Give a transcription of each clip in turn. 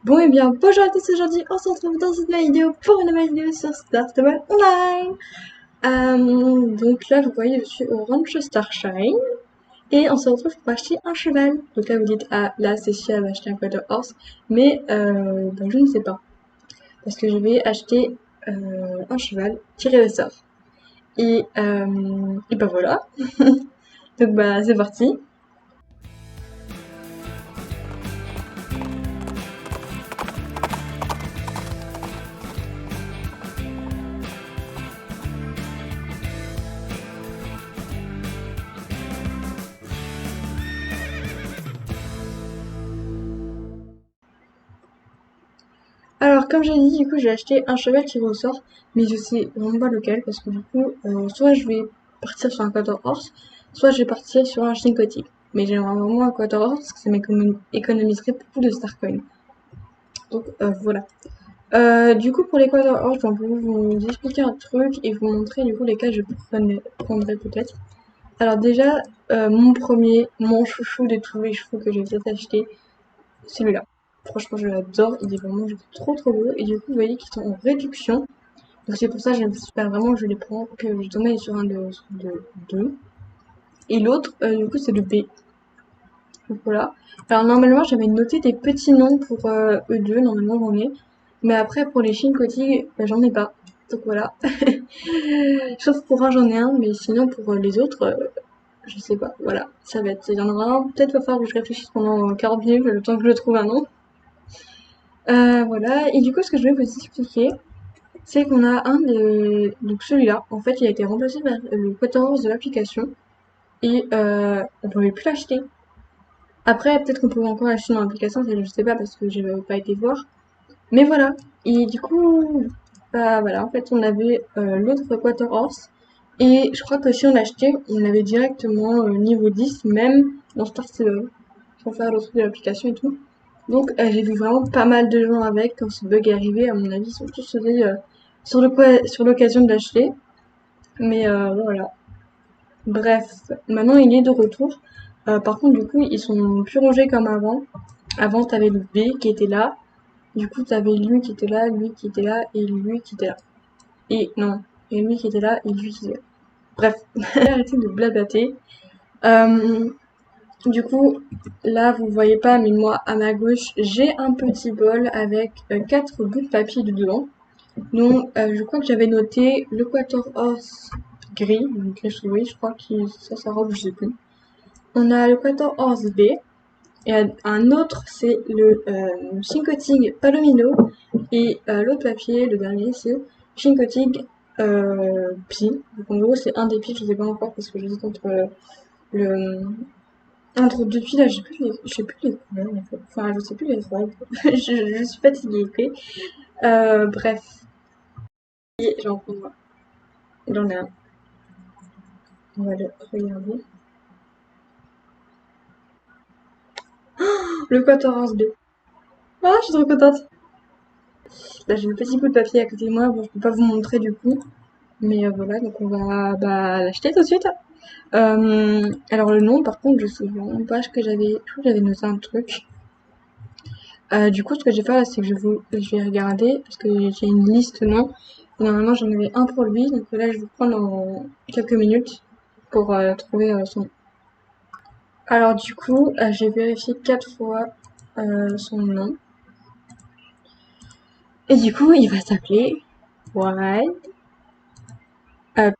Bon et bien, bonjour à tous, aujourd'hui on se retrouve dans une nouvelle vidéo pour une nouvelle vidéo sur Star Stable Online. Donc là vous voyez je suis au Ranch Starshine et on se retrouve pour acheter un cheval. Donc là vous dites ah là Cécile elle va acheter un quarter horse mais ben, je ne sais pas parce que je vais acheter un cheval tiré au sort. Et ben voilà, donc bah c'est parti. Alors, comme j'ai dit, du coup, j'ai acheté un cheval qui ressort, mais je sais vraiment pas lequel, parce que du coup, soit je vais partir sur un quarter horse, soit je vais partir sur un Shinkotik. Mais j'aimerais vraiment un quarter horse, parce que ça m'économiserait beaucoup de star coins. Donc, voilà. Du coup, pour les quarter horse, je vais vous expliquer un truc et vous montrer, du coup, lesquels je prendrais peut-être. Alors déjà, mon chouchou de tous les chevaux que j'ai peut-être acheté, celui-là. Franchement, je l'adore. Il est vraiment juste trop beau. Et du coup, vous voyez qu'ils sont en réduction. Donc c'est pour ça que j'espère vraiment que je les prends, que je tombe sur un de deux. Et l'autre, du coup, c'est le B. Donc voilà. Alors normalement, j'avais noté des petits noms pour eux deux. Normalement, j'en ai. Mais après, pour les Shinkotig, j'en ai pas. Donc voilà. Sauf pour un, j'en ai un. Mais sinon, pour les autres, je sais pas. Voilà. Ça va être. Il y en aura un. Peut-être va falloir que je réfléchisse pendant 40 minutes, le temps que je trouve un nom. Voilà. Et du coup, ce que je vais vous expliquer, c'est qu'on a un des... Donc celui-là, en fait, il a été remplacé par le 14 de l'application et on pouvait plus l'acheter. Après, peut-être qu'on pouvait encore l'acheter dans l'application, ça, je sais pas parce que j'ai pas été voir. Mais voilà. Et du coup, bah voilà, en fait, on avait l'autre Quarter Horse et je crois que si on l'achetait, on l'avait directement niveau 10, même dans Star Stable, sans faire le truc de l'application et tout. Donc j'ai vu vraiment pas mal de gens avec quand ce bug est arrivé. À mon avis, ils sont tous sautés sur l'occasion de l'acheter. Mais voilà. Bref, maintenant il est de retour. Par contre, du coup, ils sont plus rangés comme avant. Avant, t'avais le B qui était là. Du coup, t'avais lui qui était là, lui qui était là, et lui qui était là. Et non, et lui qui était là, et lui qui était là. Bref, arrêtez de blablater. Euh, du coup, là, vous voyez pas, mais moi, à ma gauche, j'ai un petit bol avec 4 bouts de papier dedans. Donc, je crois que j'avais noté le Quator Horse gris, donc gris souris, je crois que ça, sa robe, je sais plus. On a le Quator Horse B, et un autre, c'est le Chincotig Palomino, et l'autre papier, le dernier, c'est Chincotig Pi. Donc, en gros, c'est un des pi, je sais pas encore, parce que j'hésite le, entre deux piles, là, je sais plus les couleurs, en fait. Enfin, je sais plus les robes. je suis fatiguée, ok. Bref. Et j'en prends moi. J'en ai un. On va le regarder. Le Quatorze B. Ah, je suis trop contente. Là, j'ai le petit bout de papier à côté de moi. Bon, je peux pas vous montrer du coup. Mais voilà, donc on va bah, l'acheter tout de suite. Alors le nom, par contre, je sais vraiment pas ce que j'avais. Je crois que j'avais noté un truc. Du coup, ce que je vais faire, là, c'est que je vais regarder parce que j'ai une liste non. Normalement, j'en avais un pour lui, donc là, je vais prendre dans quelques minutes pour trouver son nom. Alors du coup, j'ai vérifié 4 fois son nom. Et du coup, il va s'appeler Wild.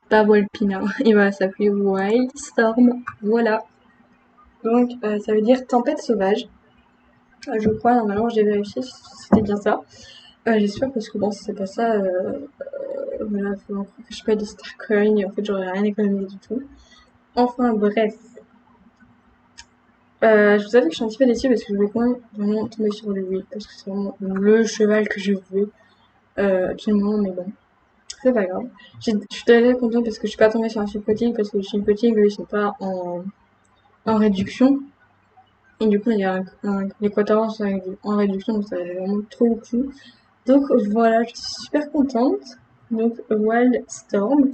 Pas Walpina, il va s'appeler Wildstorm. Voilà. Donc, ça veut dire tempête sauvage. Je crois, normalement, j'ai vérifié si c'était bien ça. J'espère parce que bon, si c'est pas ça, voilà, faut encore que je paye des star coins et en fait, j'aurais rien économisé du tout. Enfin, bref. Je vous avoue que je suis un petit peu déçue parce que je voulais quand même vraiment tomber sur lui parce que c'est vraiment le cheval que je veux. Absolument, mais bon. C'est pas grave. Je suis très contente parce que je suis pas tombée sur un Chipotle parce que le Chipotle, eux, ils sont pas en réduction. Et du coup, il y a l'Équateur en réduction, donc ça va vraiment trop le coup. Donc voilà, je suis super contente. Donc Wild Storm,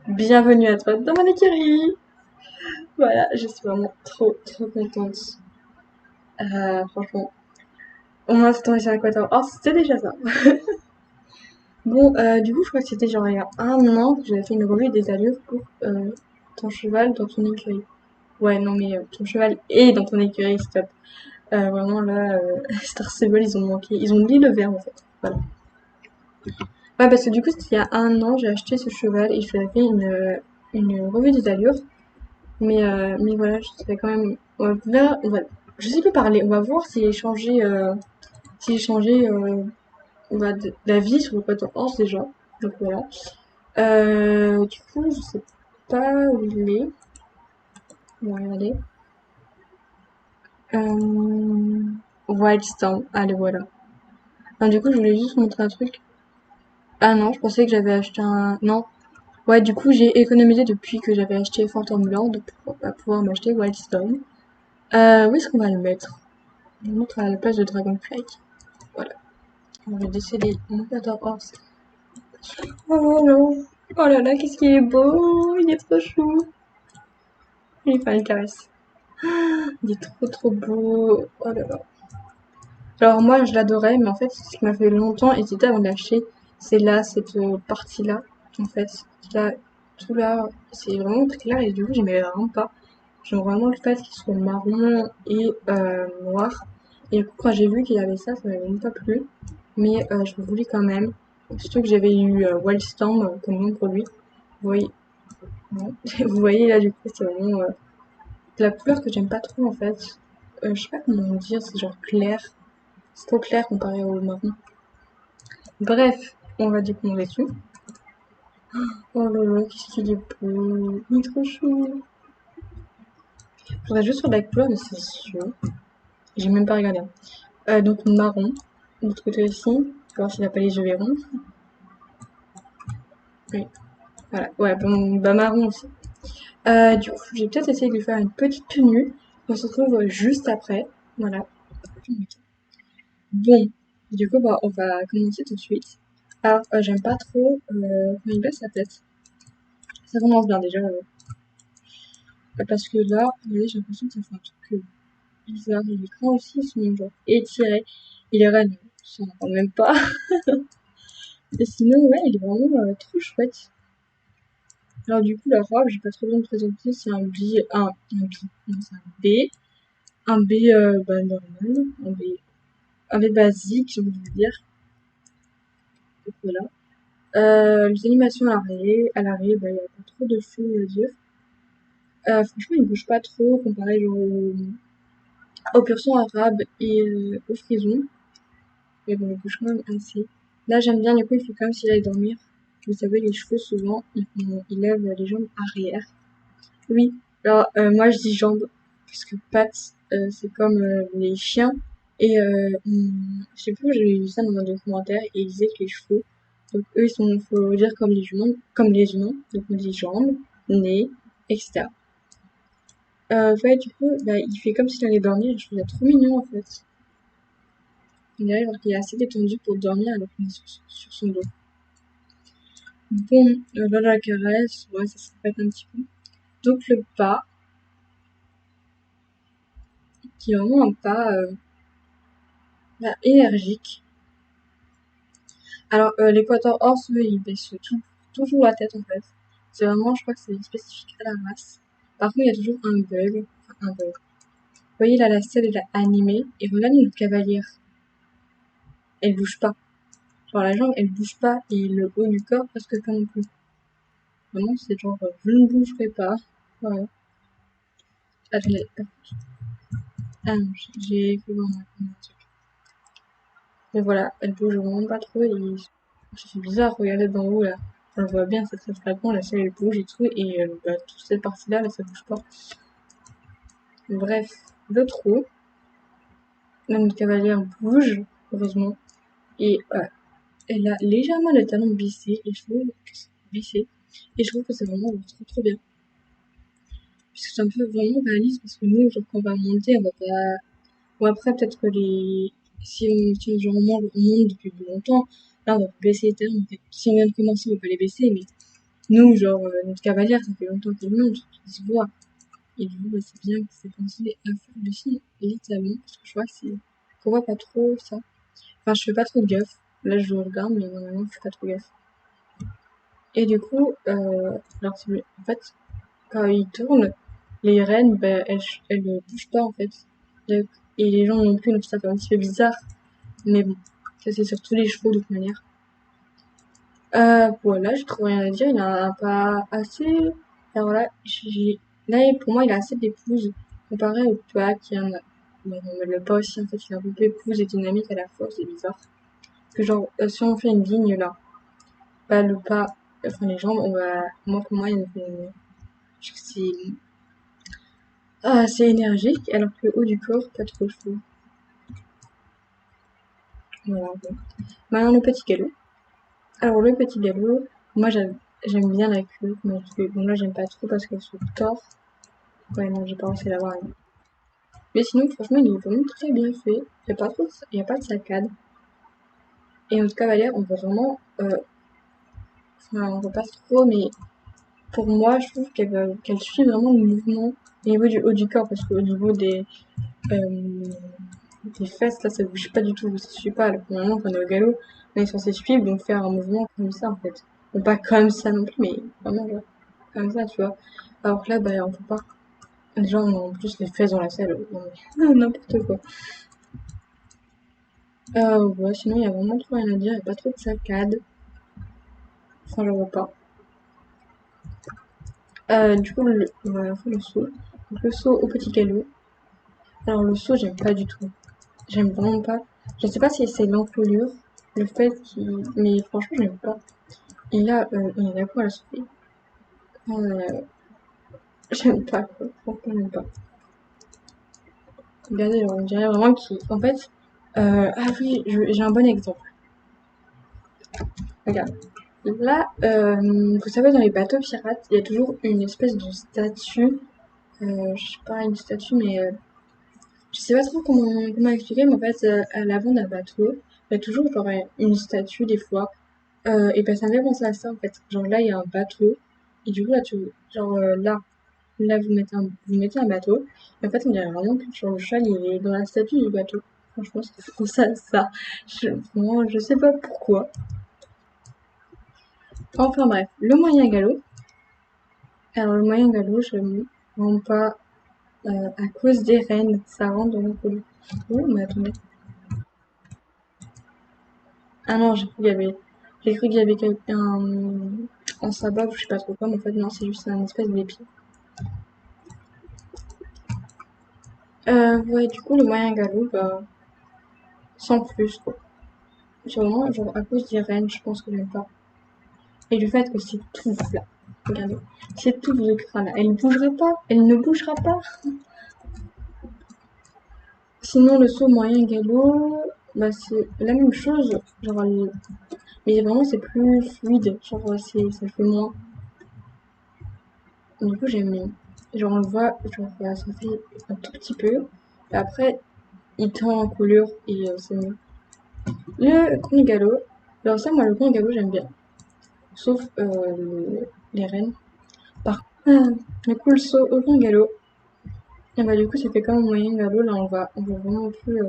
bienvenue à toi dans mon écurie. Voilà, je suis vraiment trop contente. Franchement. Au moins, c'est tombé sur l'équateur. Oh, c'était déjà ça. Bon, du coup, je crois que c'était genre il y a un an que j'avais fait une revue des allures pour ton cheval dans ton écurie. Ouais, non, mais ton cheval est dans ton écurie, stop. Vraiment, là, Star Stable, ils ont manqué. Ils ont mis le verre, en fait. Voilà. Ouais, parce que du coup, c'était il y a un an, j'ai acheté ce cheval et je lui ai fait une revue des allures. Mais voilà, je savais quand même. Je sais plus parler. On va voir si j'ai changé d'avis sur le Quator Horse déjà. Donc voilà. Du coup, je sais pas où il est. On va regarder. Wildstorm. Allez, voilà. Non, du coup, je voulais juste montrer un truc. Ah non, je pensais que j'avais acheté un. Non. Ouais, du coup, j'ai économisé depuis que j'avais acheté Phantom Land pour pouvoir m'acheter Wildstorm. Où est-ce qu'on va le mettre? On le montre à la place de Dragonflight. Voilà. On va décider mon Quator Horse. Oh non. Oh là là, qu'est-ce qu'il est beau. Il est trop chou. Il fait une caresse. Il est trop trop beau. Oh là là. Alors moi je l'adorais, mais en fait ce qui m'a fait longtemps hésiter avant de l'acheter, c'est là, cette partie-là, en fait. Là, tout là, c'est vraiment très clair et du coup j'aimais vraiment pas. Genre vraiment le fait qu'il soit marron et noir. Et du coup quand j'ai vu qu'il y avait ça, ça m'avait même pas plu. Mais je le voulais quand même. Surtout que j'avais eu Wildstorm comme nom pour lui. Vous voyez, non. Vous voyez là du coup c'est vraiment la couleur que j'aime pas trop en fait. Je sais pas comment dire, c'est genre clair. C'est trop clair comparé au marron. Bref, on va du coup dessus. Oh là là, qu'est-ce qu'il est beau. Il est trop chou. Je voudrais juste sur la couleur, mais c'est sûr. J'ai même pas regardé. Donc marron. De l'autre côté aussi. Voir s'il a pas les yeux verrons. Oui. Voilà. Ouais, bon, bah marron aussi. Du coup, j'ai peut-être essayé de lui faire une petite tenue. On se retrouve juste après. Voilà. Bon. Du coup, bah, on va commencer tout de suite. Alors, j'aime pas trop quand il baisse sa tête. Ça commence bien déjà. Parce que là, vous voyez, j'ai l'impression que ça fait un truc bizarre. Les écrans aussi, ils sont genre étirés. Il est raide, ça n'en parle même pas. Et sinon, ouais, il est vraiment trop chouette. Alors du coup, la robe, j'ai pas trop besoin de présenter, c'est non, c'est un B bah, normal, un B basique, j'ai envie de dire. Donc voilà. Les animations à l'arrêt, bah, il n'y a pas trop de choses à dire. Franchement, il bouge pas trop comparé genre au pur son arabe et au frison. Mais bon, il bouge quand même assez. Là, j'aime bien, du coup, il fait comme s'il allait dormir. Vous savez, les chevaux, souvent, ils lèvent les jambes arrière. Oui, alors, moi, je dis jambes, puisque pattes, c'est comme les chiens. Et je sais plus, j'ai vu ça dans un documentaire, et il disait que les chevaux, donc eux, ils sont, faut dire comme les humains. Donc on dit jambes, nez, etc. Ouais, du coup, bah, il fait comme s'il allait dormir, et je trouve ça trop mignon, en fait. On dirait genre qu'il est assez détendu pour dormir alors qu'on est sur son dos. Bon, là, la caresse, ouais, ça se répète un petit peu. Donc le pas, qui est vraiment un pas bah, énergique. Alors, l'Équateur Horse, eux, ils baissent toujours la tête, en fait. C'est vraiment, je crois que c'est spécifique à la race. Par contre, il y a toujours un bug. Enfin, un bug. Vous voyez, là, la selle, elle a animé. Et regarde notre cavalière. Elle bouge pas. Genre, la jambe, elle bouge pas. Et le haut du corps, presque pas non plus. Vraiment, c'est genre, je ne bougerai pas. Voilà. Attendez. Ah non, j'ai cru voir un truc. Mais voilà, elle bouge vraiment pas trop et c'est bizarre, regardez d'en haut là. On le voit bien, c'est très flagrant, la selle elle bouge et tout, et bah, toute cette partie-là, là, ça bouge pas. Bref, le trou, là notre cavalière bouge, heureusement, et elle a légèrement le talon bissé, et je trouve que c'est bissé, et je trouve que c'est vraiment trop trop bien. Puisque c'est un peu vraiment réaliste, parce que nous, genre, quand on va monter, on va pas. Bon, après, peut-être que si genre, on monte depuis longtemps, là, on va baisser les talons. Si on vient de commencer, on va pas les baisser, mais nous, genre, notre cavalière, ça fait longtemps qu'elle monte, qui se voit. Et du coup, bah, c'est bien que c'est pensé à faire baisser les talons, parce que je crois que c'est qu'on voit pas trop ça. Enfin, je fais pas trop gaffe. Là, je le regarde, mais normalement, je fais pas trop gaffe. Et du coup, alors, en fait, quand il tourne, les rennes, bah, elles bougent pas, en fait. Et les gens non plus, donc ça fait un petit peu bizarre. Mais bon, ça c'est sur tous les chevaux de toute manière. Voilà, je trouve rien à dire. Il a un pas assez. Alors là, là, pour moi, il a assez d'épouses comparé au pas qui en a. Mais le pas aussi, en fait, il a un peu épouse et dynamique à la fois, c'est bizarre. Que genre, si on fait une ligne là, bah le pas, enfin les jambes, on va. Moi, pour moi, il me fait. Je trouve que c'est énergique, alors que le haut du corps, pas trop, je trouve. Voilà, bon. Maintenant, le petit galop. Alors, le petit galop, moi, j'aime bien la queue, mais bon, là, j'aime pas trop parce qu'elle se tord. Ouais, non, j'ai pas réussi à l'avoir. Mais sinon, franchement, il est vraiment très bien fait. Il y a pas de saccade. Et notre cavalière, on voit vraiment, enfin, on voit pas trop, mais pour moi, je trouve qu'elle suit vraiment le mouvement au niveau du haut du corps, parce qu'au niveau euh, des fesses, là, ça bouge pas du tout, ça suit pas. Alors, normalement, quand on est au galop, on est censé suivre, donc faire un mouvement comme ça, en fait. Bon, pas comme ça non plus, mais vraiment, genre, comme ça, tu vois. Alors que là, bah, on peut pas. Déjà, on a en plus les fesses dans la selle, non, mais n'importe quoi. Ouais, sinon, il y a vraiment trop rien à dire, il y a pas trop de saccades. Enfin, je vois pas. Du coup, voilà, le saut. Donc, le saut au petit galop. Alors, le saut, j'aime pas du tout. J'aime vraiment pas. Je sais pas si c'est l'encolure, le fait qu'il. Mais franchement, j'aime pas. Et là, on est d'accord à la sauter. Euh, j'aime pas, quoi. Franchement, j'aime pas. Regardez, on dirait vraiment qu'il. En fait. Ah oui, j'ai un bon exemple. Regarde. Là, vous savez, dans les bateaux pirates, il y a toujours une espèce de statue. Je sais pas, une statue, mais je sais pas trop comment expliquer, mais en fait, à l'avant d'un bateau, il y a toujours genre une statue des fois. Et ben ça me fait penser à ça en fait. Genre là, il y a un bateau, et du coup là, genre là vous mettez un bateau, et en fait, on dirait vraiment que genre, le cheval il est dans la statue du bateau. Franchement, ça fait penser à ça. Vraiment, je sais pas pourquoi. Enfin bref, le moyen galop. Alors le moyen galop, je ne rends pas à cause des rennes, ça rentre dans le colo. Oh, mais attendez. Ah non, j'ai cru qu'il y avait quelqu'un en sabbat ou je sais pas trop quoi, mais en fait non, c'est juste un espèce d'épi. Ouais, du coup, le moyen galop, bah, sans plus, quoi. C'est vraiment, genre, à cause des rennes, je pense que j'aime pas. Et le fait que c'est tout là. Regardez. C'est tout le crâne là. Elle ne bougera pas. Elle ne bougera pas. Sinon, le saut moyen galop, bah, c'est la même chose. Genre, mais vraiment, c'est plus fluide. Genre, ça fait moins. Du coup, j'aime bien. Genre, on le voit, genre, ça fait un tout petit peu. Et après, il tend en couleur et c'est mieux. Le grand galop. Alors ça, moi, le grand galop, j'aime bien. Sauf les rennes. Du coup, le saut au grand galop. Et bah, du coup, c'était comme un moyen galop. Là, on voit vraiment plus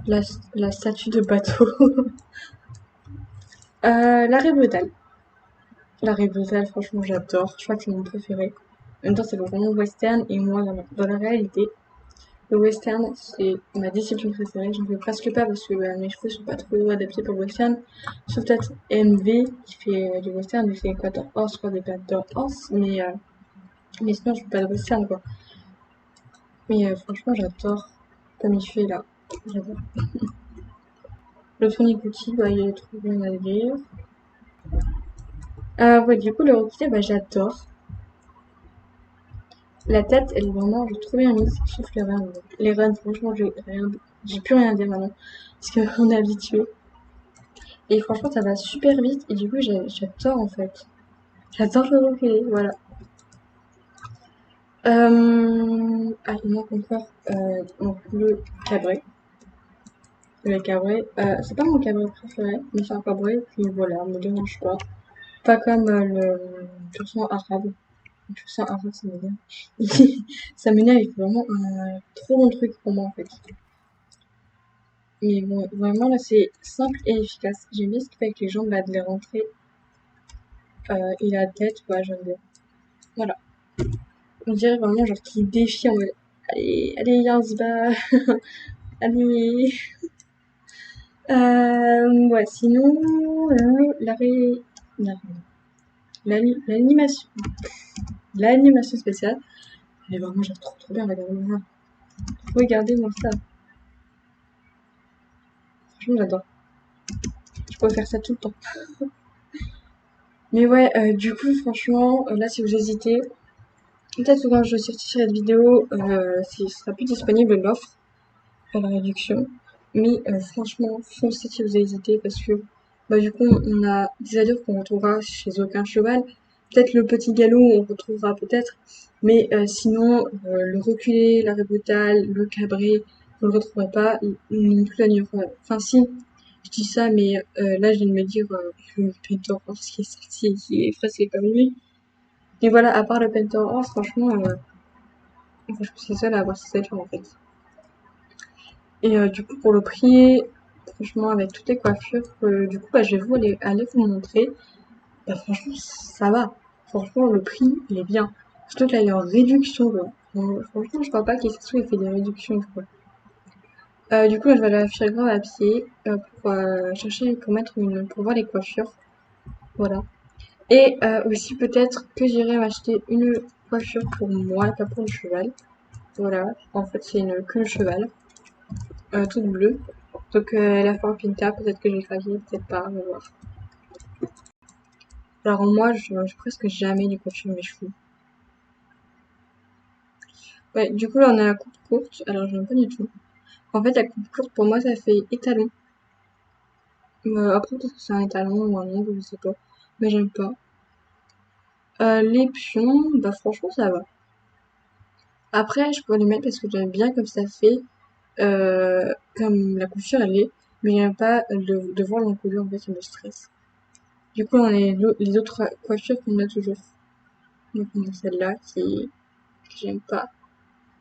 la statue de bateau. L'arrêt brutal. L'arrêt brutal, franchement, j'adore. Je crois que c'est mon préféré. En même temps, c'est vraiment western. Et moi, dans la réalité, le western, c'est ma discipline préférée. J'en fais presque pas parce que mes cheveux sont pas trop adaptés pour le western. Sauf peut-être MV qui fait du western, il fait Quarter Horse, quoi, des Quarter Horse. Mais sinon, je fais pas de western, quoi. Mais franchement, j'adore comme il fait là. J'adore. Le Tony Gucci, bah, il est trop bien à dire. Ouais, du coup, le Roquetier, bah, j'adore. La tête, elle est vraiment, je trop bien mise, sauf les reins. Les reins, franchement, j'ai plus rien à dire maintenant. Parce qu'on est habitué. Et franchement, ça va super vite. Et du coup, j'adore en fait. J'adore le reculer, voilà. Il manque encore donc le cabré. Le cabré, c'est pas mon cabré préféré, mais c'est un cabré qui, voilà, me dérange pas. Pas comme le tursan arabe. Le tursan arabe, ça m'énerve. Ça m'énerve, il faut vraiment un trop long truc pour moi en fait. Mais bon, vraiment là c'est simple et efficace. J'aime bien ce qu'il fait avec les jambes là, de les rentrer. Et la tête, ouais, j'aime bien. Voilà. On dirait vraiment genre qu'il défie en mode allez, allez, viens, on se bat. Allez. Ouais, sinon, la- l'animation. L'animation spéciale. Elle est vraiment genre trop bien, regardez-moi. Regardez-moi ça. Franchement, j'adore. Je pourrais faire ça tout le temps. Mais ouais, du coup, franchement, là, si vous hésitez, peut-être que quand je sortirai cette vidéo, ce sera plus disponible l'offre à la réduction. Mais franchement, foncez si vous hésitez parce que bah, du coup, on a des allures qu'on retrouvera chez aucun cheval. Peut-être le petit galop, on retrouvera peut-être. Mais sinon, le reculé, la brutale, le cabré, vous le retrouverez pas. Non plus l'agneau. Enfin, si, je dis ça, mais là, je viens de me dire le Pentor Horse qui est sorti et qui est presque comme lui. Et voilà, à part le Pentor Horse, franchement, je suis seule à avoir ces allures en fait. Et du coup, pour le prix, franchement, avec toutes les coiffures, du coup, bah, je vais aller vous montrer. Bah, franchement, ça va. Franchement, le prix, il est bien. Surtout que là, il est en réduction, quoi. Franchement, je crois pas qu'Essexo ait fait des réductions, quoi. Du coup, là, je vais aller à la Firigrand à pied pour chercher, pour voir les coiffures. Voilà. Et aussi, peut-être que j'irai m'acheter une coiffure pour moi, pas pour le cheval. Voilà. En fait, c'est une queue de cheval, toute bleue. Donc, la Fort Pinta, peut-être que j'ai craqué, peut-être pas, on va voir. Alors, moi, je mange presque jamais les coiffures de mes cheveux. Ouais, du coup, là, on a la coupe courte. Alors, j'aime pas du tout. En fait, la coupe courte, pour moi, ça fait étalon. Après, peut-être que c'est un étalon ou un ongle, je sais pas. Mais j'aime pas. Les pions, bah, franchement, ça va. Après, je pourrais les mettre parce que j'aime bien comme ça fait. Comme la coiffure, elle est. Mais j'aime pas de voir l'encolure, en fait, ça me stresse. Du coup, on a les autres coiffures qu'on a toujours. Donc, on a celle-là que j'aime pas.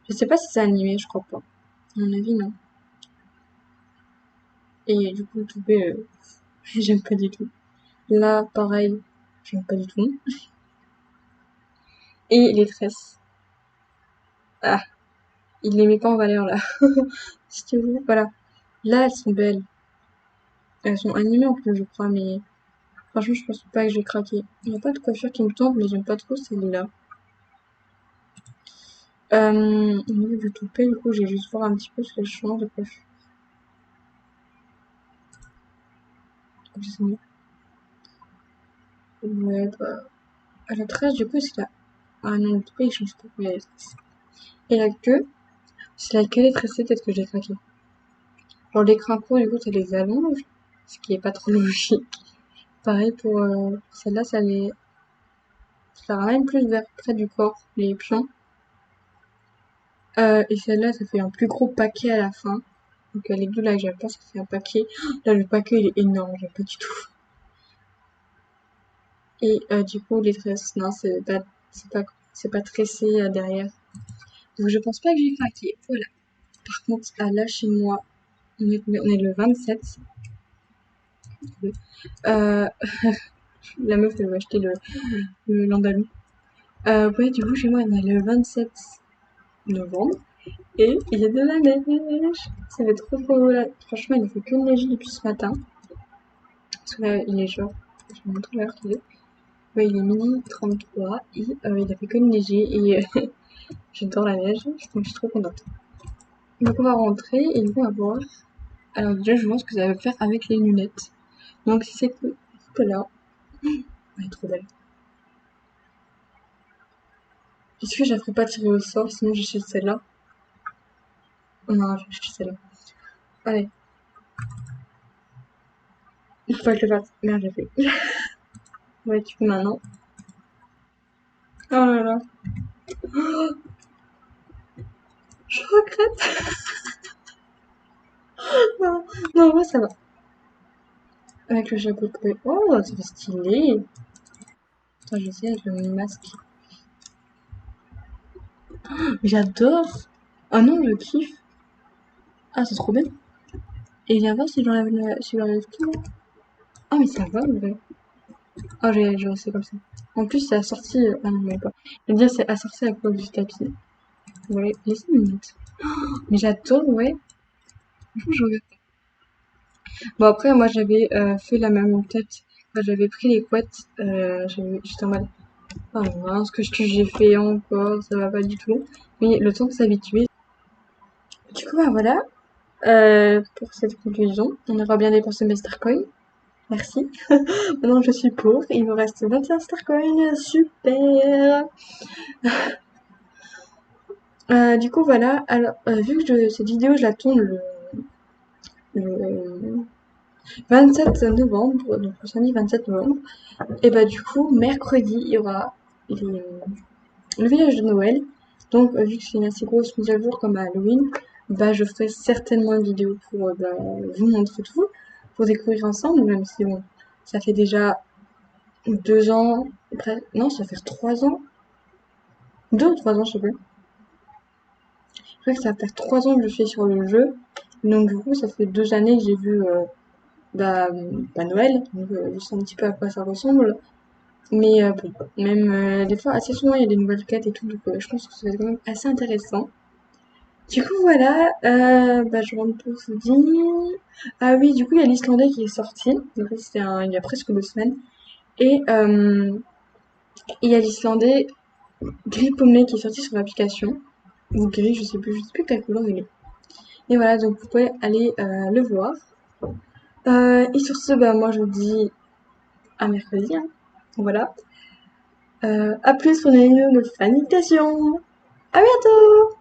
Je sais pas si c'est animé, je crois pas. À mon avis, non. Et du coup, le toupet, j'aime pas du tout. Là, pareil, j'aime pas du tout. Et les tresses. Ah, il les met pas en valeur, là. Si tu veux, voilà. Là, elles sont belles. Elles sont animées en plus, je crois, mais franchement, je pense pas que j'ai craqué. Il y a pas de coiffure qui me tombe, mais j'aime pas trop celle-là. Au niveau du toupet, du coup, j'ai juste voir un petit peu ce que je change de coiffure. Comme ça, c'est mieux. Ouais, bah, à la tresse, du coup, c'est là. Ah non, le toupet, il change pas pour les tresses. Et la queue, c'est la queue des tressées, peut-être que j'ai craqué. Genre, les crapauds, du coup, ça les allonge, ce qui est pas trop logique. Pareil pour celle-là, ça ramène plus vers près du corps, les pions. Et celle-là, ça fait un plus gros paquet à la fin. Donc les deux là, j'aime pas parce que c'est un paquet. Là, le paquet, il est énorme, j'aime pas du tout. Et du coup, les tresses, non, c'est pas tressé derrière. Donc je pense pas que j'ai craqué. Voilà. Par contre, là, chez moi, on est le 27. Euh, la meuf, elle va acheter l'andalou. Ouais, du coup, chez moi, on est le 27 novembre. Et il y a de la neige. Ça va être trop là. Franchement, il ne fait que neiger depuis ce matin. Parce que là, il est genre, je vais vous montrer l'heure qu'il est. Ouais, il est midi 33 et il a fait que neiger et j'adore la neige, donc je suis trop contente. Donc on va rentrer et du coup on va voir. Alors déjà je vois ce que ça va faire avec les lunettes. Donc si c'est que là, elle est trop belle. Est-ce que je la ferai pas tirer au sort sinon j'achète celle-là? Non, je vais acheter celle-là. Allez, il faut pas que je le fasse. Merde, j'ai fait. Ouais, du coup maintenant. Oh là là, je regrette. Non, non, moi ça va. Avec le chapeau de paix. Oh, c'est stylé. Attends, je vais essayer avec le masque. J'adore. Ah non, je kiffe. Ah, c'est trop bien. Et viens voir si j'enlève tout. Ah, mais ça va, en vrai. Ah, j'ai resté comme ça. En plus, c'est assorti. Ah non, mais pas. Je veux dire, c'est assorti à cause du tapis. Ouais, laissez-moi une minute. Mais j'adore, ouais. Franchement, je regrette. Bon, après, moi, j'avais fait la même tête. Quand j'avais pris les couettes, j'étais en mode, oh mince, que j'ai fait encore, ça va pas du tout. Mais le temps de s'habituer. Du coup, bah voilà, pour cette conclusion. On aura bien dépensé mes Starcoins. Merci. Maintenant, je suis pauvre. Il me reste 25 Starcoins. Super. Du coup, voilà. Alors, vu que cette vidéo, je la tourne le 27 novembre, donc le samedi 27 novembre, et bah du coup, mercredi, il y aura le village de Noël. Donc, vu que c'est une assez grosse mise à jour comme à Halloween, bah je ferai certainement une vidéo pour bah, vous montrer tout, pour découvrir ensemble, même si bon, ça fait déjà 2 ans, non, ça fait 3 ans, 2 ou 3 ans, je sais plus. Je crois que ça fait 3 ans que je suis sur le jeu, donc du coup, ça fait 2 années que j'ai vu bah, Noël, donc je sais un petit peu à quoi ça ressemble. Mais bon, même des fois, assez souvent, il y a des nouvelles quêtes et tout, donc je pense que ça va être quand même assez intéressant. Du coup, voilà, bah, je rentre pour vous dire. Ah oui, du coup, il y a l'Islandais qui est sorti. Donc, c'était il y a presque 2 semaines. Et il y a l'Islandais gris paumé qui est sorti sur l'application. Ou gris, je sais plus quelle couleur il est. Et voilà, donc vous pouvez aller le voir. Et sur ce, bah, moi, je vous dis à mercredi, hein. Voilà. À plus pour une nouvelle planification. À bientôt!